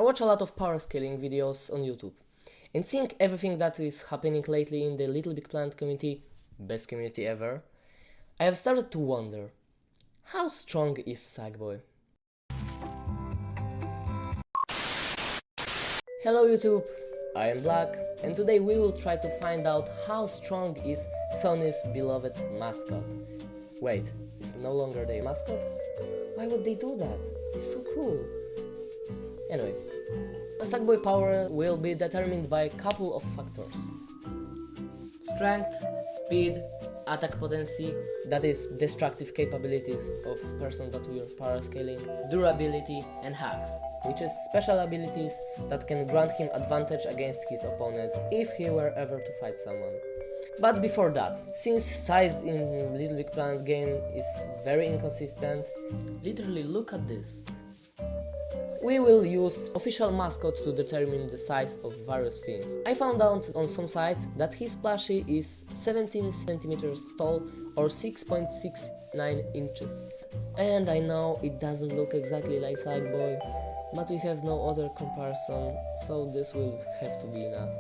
watch a lot of power scaling videos on YouTube, and seeing everything that is happening lately in the Little Big Planet community, best community ever, I have started to wonder, how strong is Sackboy? Hello YouTube, I am Black, and today we will try to find out how strong is Sony's beloved mascot. Wait, it's no longer their mascot? Why would they do that? It's so cool. Anyway, the Sackboy power will be determined by a couple of factors. Strength, speed, attack potency, that is destructive capabilities of person that we are power scaling, durability, and hacks, which is special abilities that can grant him advantage against his opponents if he were ever to fight someone. But before that, since size in Little Big Planet game is very inconsistent, literally look at this. We will use official mascot to determine the size of various things. I found out on some sites that his plushie is 17 centimeters tall or 6.69 inches. And I know it doesn't look exactly like Sackboy, but we have no other comparison, so this will have to be enough.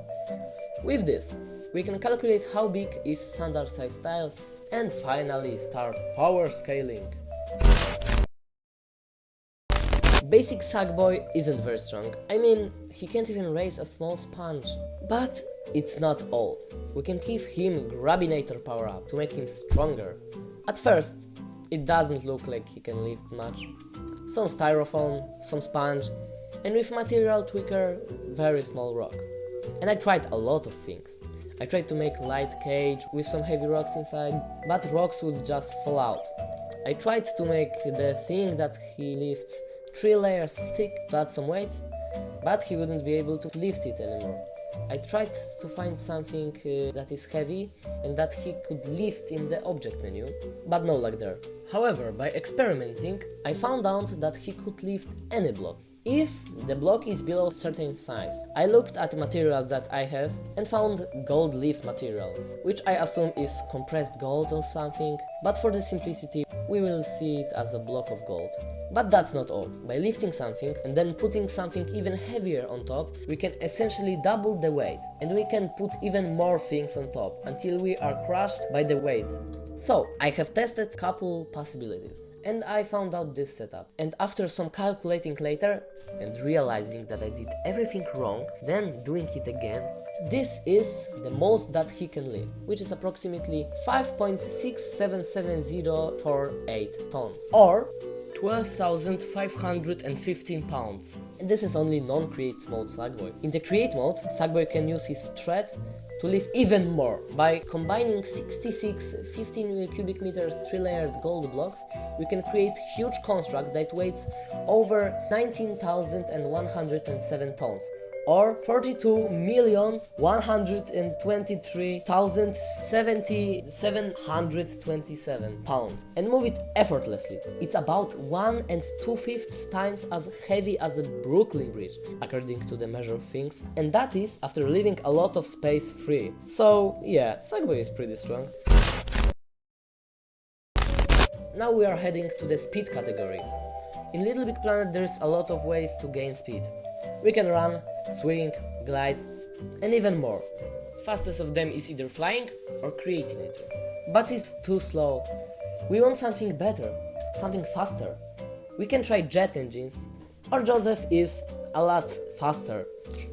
With this, we can calculate how big is standard size style and finally start power scaling. Basic Sackboy isn't very strong. I mean, he can't even raise a small sponge. But it's not all. We can give him Grabinator power up to make him stronger. At first, it doesn't look like he can lift much. Some styrofoam, some sponge, and with material tweaker, very small rock. And I tried a lot of things. I tried to make light cage with some heavy rocks inside, but rocks would just fall out. I tried to make the thing that he lifts 3 layers thick to add some weight, but he wouldn't be able to lift it anymore. I tried to find something that is heavy and that he could lift in the object menu, but no luck there. However, by experimenting, I found out that he could lift any block, if the block is below a certain size. I looked at materials that I have and found gold leaf material, which I assume is compressed gold or something, but for the simplicity, we will see it as a block of gold. But that's not all. By lifting something and then putting something even heavier on top, we can essentially double the weight, and we can put even more things on top until we are crushed by the weight. So, I have tested a couple possibilities, and I found out this setup. And after some calculating later, and realizing that I did everything wrong, then doing it again, this is the most that he can lift, which is approximately 5.6770 for 8 tons, or 12,515 pounds. And this is only non-create mode Sackboy. In the create mode, Sackboy can use his thread to lift even more. By combining 66 15 cubic meters 3-layered gold blocks, we can create huge construct that weighs over 19,107 tons, or 42,123,727 pounds, and move it effortlessly. It's about 1 2/5 times as heavy as a Brooklyn Bridge, according to the measure of things, and that is after leaving a lot of space free. So yeah, Sackboy is pretty strong. Now we are heading to the speed category. In Little Big Planet there is a lot of ways to gain speed. We can run, swing, glide, and even more. Fastest of them is either flying or creating it. But it's too slow. We want something better, something faster. We can try jet engines, or Joseph is a lot faster,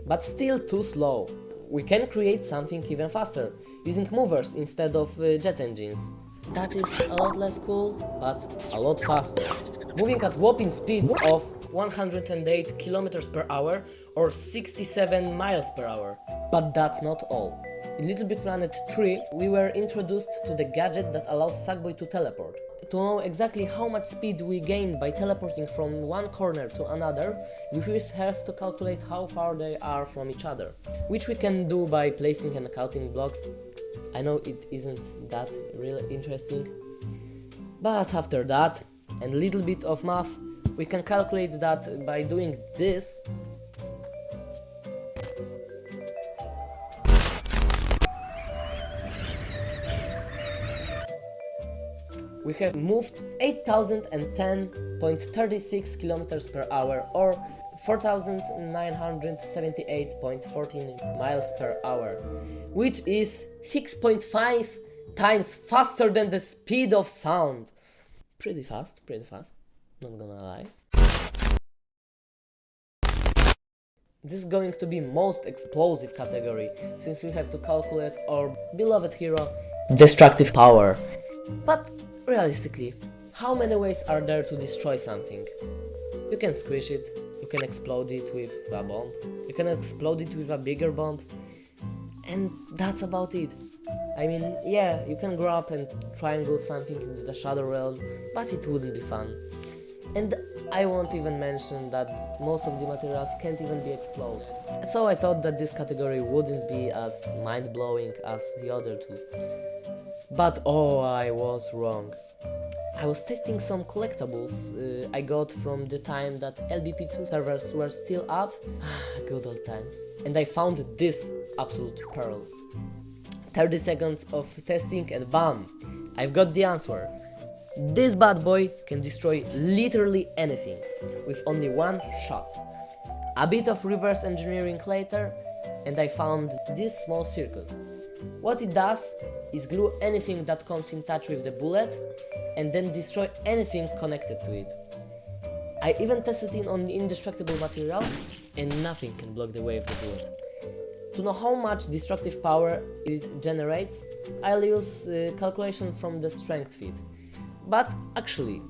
but still too slow. We can create something even faster, using movers instead of jet engines. That is a lot less cool, but a lot faster. Moving at whopping speeds of 108 kilometers per hour or 67 miles per hour. But that's not all. In Little Big Planet 3, we were introduced to the gadget that allows Sackboy to teleport. To know exactly how much speed we gain by teleporting from one corner to another, we first have to calculate how far they are from each other, which we can do by placing and counting blocks. I know it isn't that really interesting, but after that, and a little bit of math, we can calculate that by doing this. We have moved 8,010.36 kilometers per hour or 4,978.14 miles per hour, which is 6.5 times faster than the speed of sound. Pretty fast, not gonna lie. This is going to be most explosive category, since we have to calculate our beloved hero destructive power. But realistically, how many ways are there to destroy something? You can squish it, you can explode it with a bomb, you can explode it with a bigger bomb, and that's about it. I mean, yeah, you can grow up and triangle something into the shadow realm, but it wouldn't be fun. And I won't even mention that most of the materials can't even be exploded. So I thought that this category wouldn't be as mind-blowing as the other two. But oh, I was wrong. I was testing some collectibles I got from the time that LBP2 servers were still up. Good old times. And I found this absolute pearl. 30 seconds of testing and bam! I've got the answer. This bad boy can destroy literally anything with only one shot. A bit of reverse engineering later and I found this small circuit. What it does is glue anything that comes in touch with the bullet and then destroy anything connected to it. I even tested it on indestructible materials and nothing can block the way of the bullet. To know how much destructive power it generates, I'll use calculation from the strength feed. But actually,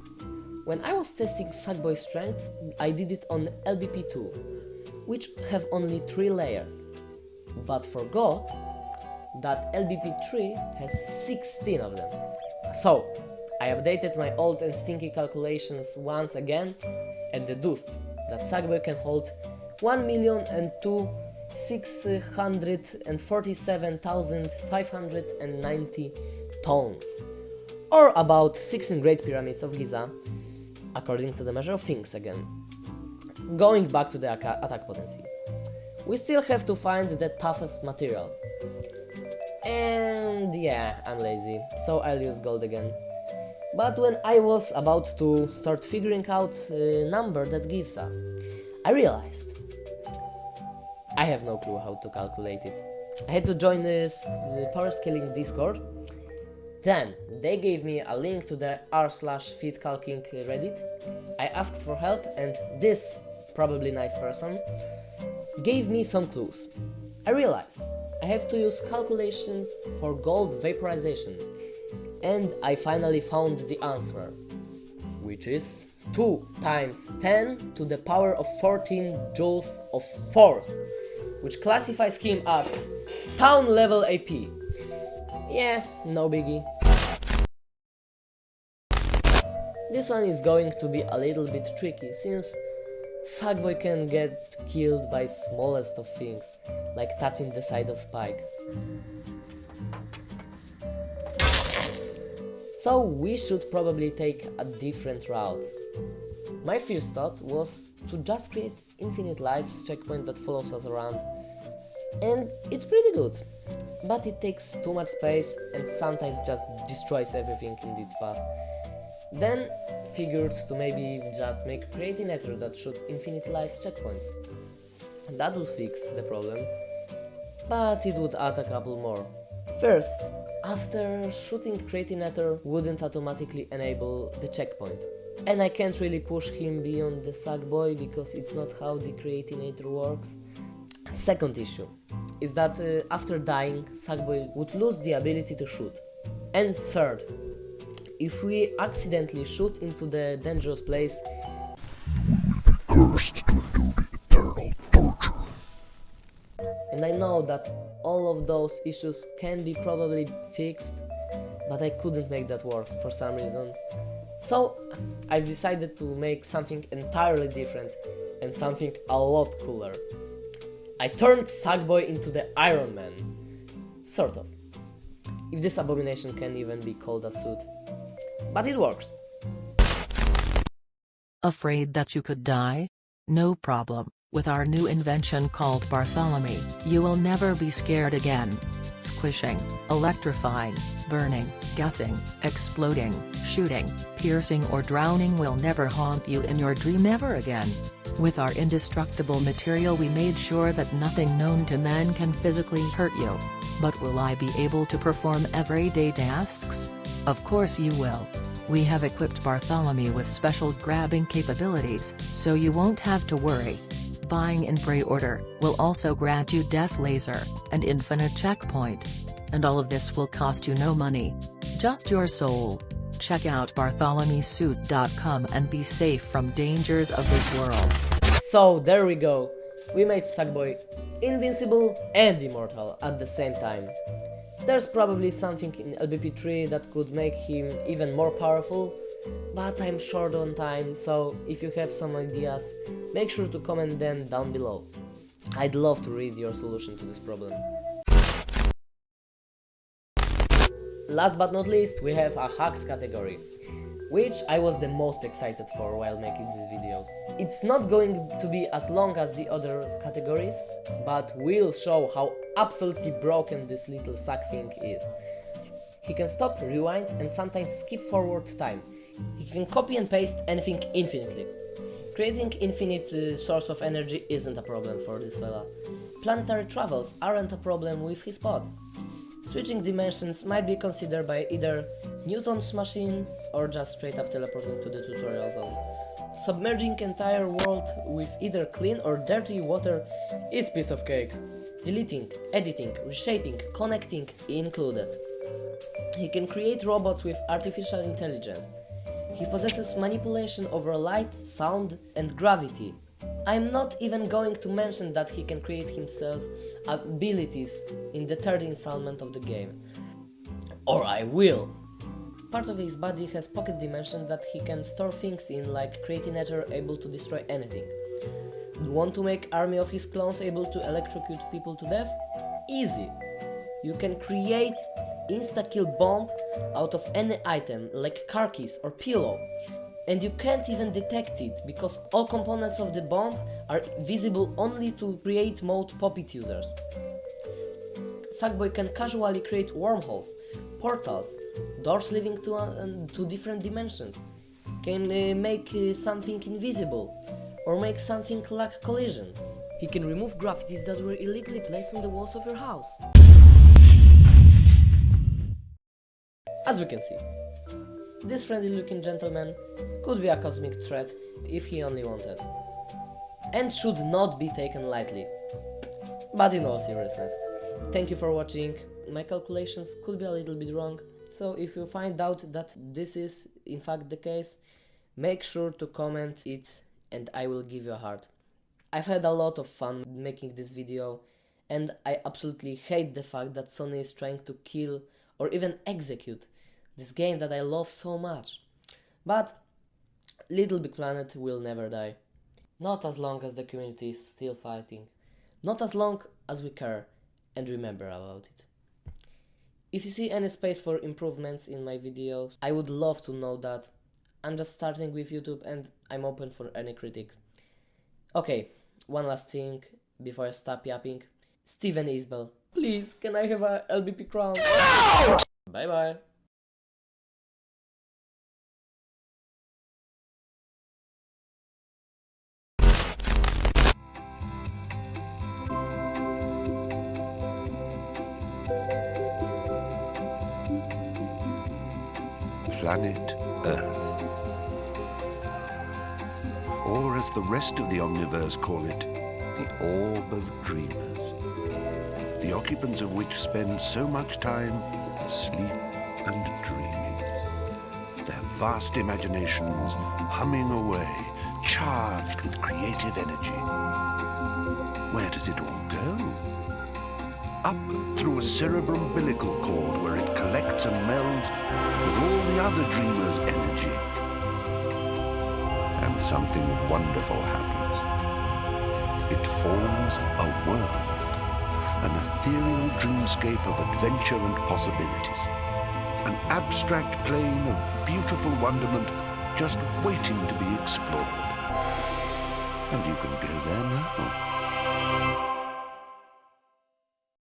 when I was testing Sackboy's strength, I did it on LBP2, which have only 3 layers, but forgot that LBP3 has 16 of them. So, I updated my old and stinky calculations once again and deduced that Sackboy can hold 1,647,590 tons. Or about 16 Great Pyramids of Giza, according to the measure of things again. Going back to the attack potency. We still have to find the toughest material. And yeah, I'm lazy, so I'll use gold again. But when I was about to start figuring out a number that gives us, I realized I have no clue how to calculate it. I had to join this powerscaling Discord. Then they gave me a link to the r/feedcalking Reddit. I asked for help and this probably nice person gave me some clues. I realized I have to use calculations for gold vaporization and I finally found the answer, which is 2 times 10 to the power of 14 joules of force, which classifies him at town level AP. Yeah, no biggie. This one is going to be a little bit tricky, since Sackboy can get killed by smallest of things, like touching the side of Spike. So we should probably take a different route. My first thought was to just create infinite lives checkpoint that follows us around, and it's pretty good. But it takes too much space and sometimes just destroys everything in its path. Then figured to maybe just make a creatinator that shoots infinite life checkpoints. That would fix the problem, but it would add a couple more. First, after shooting creatinator wouldn't automatically enable the checkpoint. And I can't really push him beyond the Sackboy because it's not how the creatinator works. Second issue is that after dying, Sackboy would lose the ability to shoot. And third, if we accidentally shoot into the dangerous place, cursed to endure the eternal torture. And I know that all of those issues can be probably fixed, but I couldn't make that work for some reason. So I've decided to make something entirely different and something a lot cooler. I turned Sackboy into the Iron Man. Sort of. If this abomination can even be called a suit. But it works. Afraid that you could die? No problem. With our new invention called Bartholomew, you will never be scared again. Squishing, electrifying, burning, gassing, exploding, shooting, piercing or drowning will never haunt you in your dream ever again. With our indestructible material we made sure that nothing known to man can physically hurt you. But will I be able to perform everyday tasks? Of course you will. We have equipped Bartholomew with special grabbing capabilities, so you won't have to worry. Buying in pre-order will also grant you Death Laser and Infinite Checkpoint. And all of this will cost you no money. Just your soul. Check out bartholomewsuit.com and be safe from dangers of this world. So there we go. We made Sackboy invincible and immortal at the same time. There's probably something in LBP3 that could make him even more powerful, but I'm short on time, so if you have some ideas, make sure to comment them down below. I'd love to read your solution to this problem. Last but not least, we have a hacks category, which I was the most excited for while making these videos. It's not going to be as long as the other categories, but will show how absolutely broken this little sack thing is. He can stop, rewind and sometimes skip forward time. He can copy and paste anything infinitely. Creating infinite source of energy isn't a problem for this fella. Planetary travels aren't a problem with his pod. Switching dimensions might be considered by either Newton's machine or just straight up teleporting to the tutorial zone. Submerging entire world with either clean or dirty water is piece of cake. Deleting, editing, reshaping, connecting included. He can create robots with artificial intelligence. He possesses manipulation over light, sound and gravity. I'm not even going to mention that he can create himself abilities in the third installment of the game. Or I will! Part of his body has pocket dimension that he can store things in, like Creatinator able to destroy anything. Want to make army of his clones able to electrocute people to death? Easy! You can create insta-kill bomb out of any item like car keys or pillow. And you can't even detect it because all components of the bomb are visible only to create mode puppet users. Sackboy can casually create wormholes, portals, doors leading to different dimensions, can make something invisible, or make something lack collision. He can remove graffitis that were illegally placed on the walls of your house. As we can see, this friendly looking gentleman could be a cosmic threat if he only wanted, and should not be taken lightly. But in all seriousness, thank you for watching. My calculations could be a little bit wrong, so if you find out that this is in fact the case, make sure to comment it and I will give you a heart. I've had a lot of fun making this video, and I absolutely hate the fact that Sony is trying to kill or even execute this game that I love so much. But Little Big Planet will never die. Not as long as the community is still fighting. Not as long as we care and remember about it. If you see any space for improvements in my videos, I would love to know that. I'm just starting with YouTube and I'm open for any critique. Okay, one last thing before I stop yapping. Steven Isbell, please, can I have a LBP crown? No! Bye bye. Planet Earth. Or as the rest of the Omniverse call it, the Orb of Dreamers. The occupants of which spend so much time asleep and dreaming. Their vast imaginations humming away, charged with creative energy. Where does it all go? Up through a cerebro-umbilical cord where it collects and melds with all the other dreamers' energy. And something wonderful happens. It forms a world, an ethereal dreamscape of adventure and possibilities. An abstract plane of beautiful wonderment just waiting to be explored. And you can go there now.